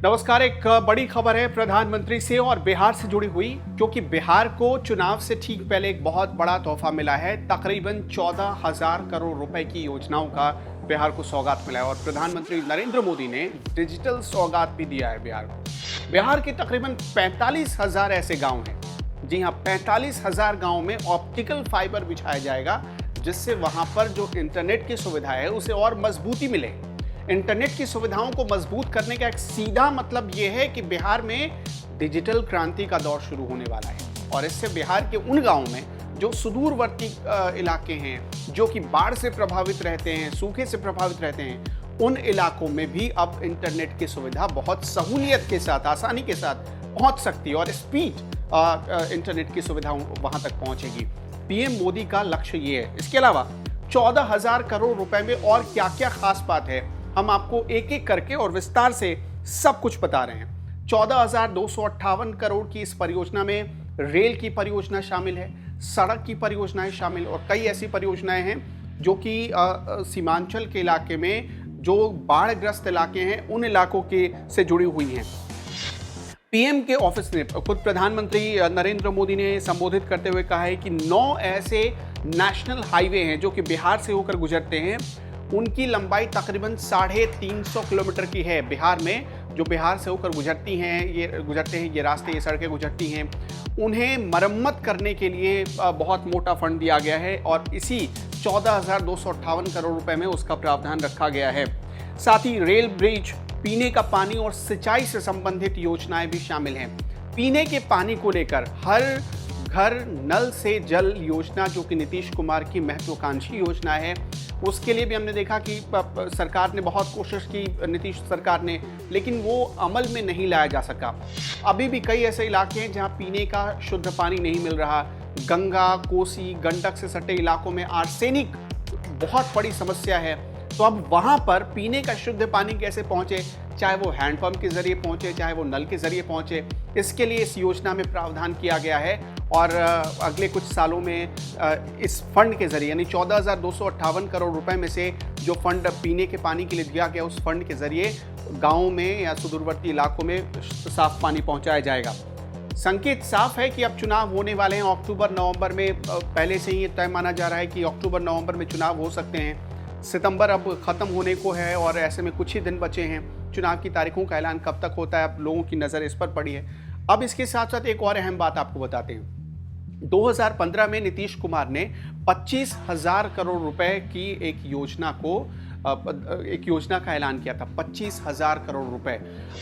नमस्कार। एक बड़ी खबर है प्रधानमंत्री से और बिहार से जुड़ी हुई, क्योंकि बिहार को चुनाव से ठीक पहले एक बहुत बड़ा तोहफा मिला है। तकरीबन 14,000 करोड़ रुपए की योजनाओं का बिहार को सौगात मिला है और प्रधानमंत्री नरेंद्र मोदी ने डिजिटल सौगात भी दिया है बिहार को। बिहार के तकरीबन 45,000 ऐसे गाँव हैं, जी हाँ, 45,000 गाँव में ऑप्टिकल फाइबर बिछाया जाएगा, जिससे वहां पर जो इंटरनेट की सुविधा है उसे और मजबूती मिले। इंटरनेट की सुविधाओं को मजबूत करने का एक सीधा मतलब यह है कि बिहार में डिजिटल क्रांति का दौर शुरू होने वाला है और इससे बिहार के उन गांवों में जो सुदूरवर्ती इलाके हैं, जो कि बाढ़ से प्रभावित रहते हैं, सूखे से प्रभावित रहते हैं, उन इलाकों में भी अब इंटरनेट की सुविधा बहुत सहूलियत के साथ, आसानी के साथ पहुंच सकती है और स्पीड इंटरनेट की सुविधा वहां तक पहुंचेगी। पीएम मोदी का लक्ष्य ये है। इसके अलावा 14,000 करोड़ रुपए में और क्या क्या खास बात है, हम आपको एक एक करके और विस्तार से सब कुछ बता रहे हैं। 14,258 करोड़ की इस परियोजना में रेल की परियोजना शामिल है, सड़क की परियोजनाएं शामिल और कई ऐसी परियोजनाएं हैं जो कि सीमांचल के इलाके में जो बाढ़ग्रस्त इलाके हैं उन इलाकों के से जुड़ी हुई हैं। पीएम के ऑफिस ने, खुद प्रधानमंत्री नरेंद्र मोदी ने संबोधित करते हुए कहा है कि 9 ऐसे नेशनल हाईवे हैं जो कि बिहार से होकर गुजरते हैं। उनकी लंबाई तकरीबन 350 किलोमीटर की है। बिहार में जो बिहार से होकर गुजरते हैं ये रास्ते, ये सड़कें गुजरती हैं, उन्हें मरम्मत करने के लिए बहुत मोटा फंड दिया गया है और इसी 14,258 करोड़ रुपए में उसका प्रावधान रखा गया है। साथ ही रेल ब्रिज, पीने का पानी और सिंचाई से संबंधित योजनाएं भी शामिल हैं। पीने के पानी को लेकर हर घर नल से जल योजना, जो कि नीतीश कुमार की महत्वाकांक्षी योजना है, उसके लिए भी हमने देखा कि सरकार ने बहुत कोशिश की, नीतीश सरकार ने, लेकिन वो अमल में नहीं लाया जा सका। अभी भी कई ऐसे इलाके हैं जहां पीने का शुद्ध पानी नहीं मिल रहा। गंगा, कोसी, गंडक से सटे इलाकों में आर्सेनिक बहुत बड़ी समस्या है। तो अब वहां पर पीने का शुद्ध पानी कैसे पहुंचे, चाहे वो हैंडपंप के जरिए पहुंचे, चाहे वो नल के जरिए पहुंचे, इसके लिए इस योजना में प्रावधान किया गया है और अगले कुछ सालों में इस फंड के जरिए, यानी 14,258 करोड़ रुपए में से जो फंड पीने के पानी के लिए दिया गया, उस फंड के जरिए गाँवों में या सुदूरवर्ती इलाकों में साफ पानी पहुँचाया जाएगा। संकेत साफ है कि अब चुनाव होने वाले हैं अक्टूबर-नवंबर में। पहले से ही तय माना जा रहा है कि अक्टूबर-नवंबर में चुनाव हो सकते हैं। सितंबर अब खत्म होने को है और ऐसे में कुछ ही दिन बचे हैं। चुनाव की तारीखों का ऐलान कब तक होता है, अब लोगों की नज़र इस पर पड़ी है। अब इसके साथ साथ एक और अहम बात आपको बताते हैं। 2015 में नीतीश कुमार ने 25,000 करोड़ रुपए की एक योजना का ऐलान किया था। 25,000 करोड़ रुपए।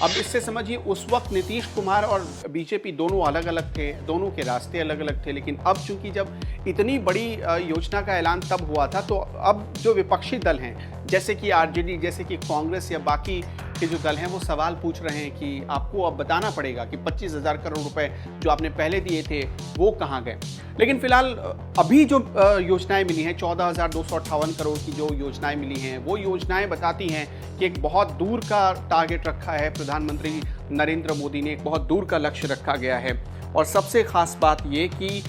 अब इससे समझिए, उस वक्त नीतीश कुमार और बीजेपी दोनों अलग अलग थे, दोनों के रास्ते अलग अलग थे, लेकिन अब चूंकि जब इतनी बड़ी योजना का ऐलान तब हुआ था, तो अब जो विपक्षी दल हैं, जैसे कि आरजेडी, जैसे कि कांग्रेस या बाकी के जो दल हैं, वो सवाल पूछ रहे हैं कि आपको अब बताना पड़ेगा कि 25,000 करोड़ रुपए जो आपने पहले दिए थे वो कहाँ गए। लेकिन फिलहाल अभी जो योजनाएं मिली हैं, 14,258 करोड़ की जो योजनाएं मिली हैं, वो योजनाएं बताती हैं कि एक बहुत दूर का टारगेट रखा है प्रधानमंत्री नरेंद्र मोदी ने, एक बहुत दूर का लक्ष्य रखा गया है। और सबसे खास बात ये कि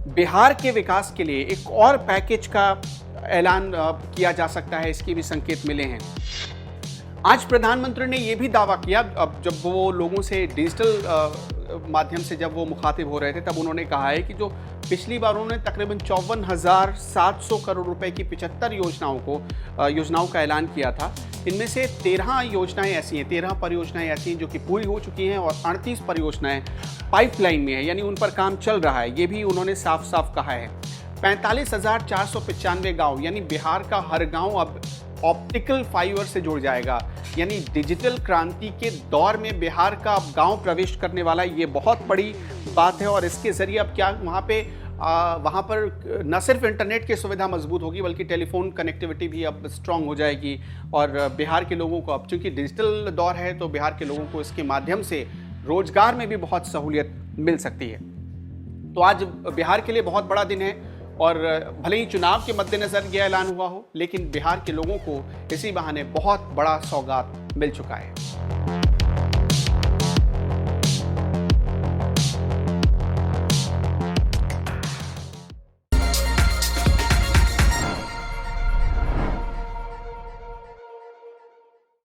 बिहार के विकास के लिए एक और पैकेज का ऐलान किया जा सकता है, इसके भी संकेत मिले हैं। आज प्रधानमंत्री ने यह भी दावा किया, अब जब वो लोगों से डिजिटल माध्यम से जब वो मुखातिब हो रहे थे, तब उन्होंने कहा है कि जो पिछली बार उन्होंने तकरीबन 54,700 करोड़ रुपए की 75 योजनाओं का ऐलान किया था। इनमें से 13 योजनाएं ऐसी हैं, 13 परियोजनाएं ऐसी हैं जो कि पूरी हो चुकी हैं और 38 परियोजनाएं पाइपलाइन में है, यानी उन पर काम चल रहा है। ये भी उन्होंने साफ साफ कहा है। 45,495 गाँव, यानी बिहार का हर गाँव अब ऑप्टिकल फाइबर से जुड़ जाएगा, यानी डिजिटल क्रांति के दौर में बिहार का अब गांव प्रवेश करने वाला है। ये बहुत बड़ी बात है और इसके जरिए अब क्या वहाँ पर न सिर्फ इंटरनेट की सुविधा मजबूत होगी, बल्कि टेलीफोन कनेक्टिविटी भी अब स्ट्रांग हो जाएगी और बिहार के लोगों को, अब चूंकि डिजिटल दौर है, तो बिहार के लोगों को इसके माध्यम से रोजगार में भी बहुत सहूलियत मिल सकती है। तो आज बिहार के लिए बहुत बड़ा दिन है और भले ही चुनाव के मद्देनजर यह ऐलान हुआ हो, लेकिन बिहार के लोगों को इसी बहाने बहुत बड़ा सौगात मिल चुका है।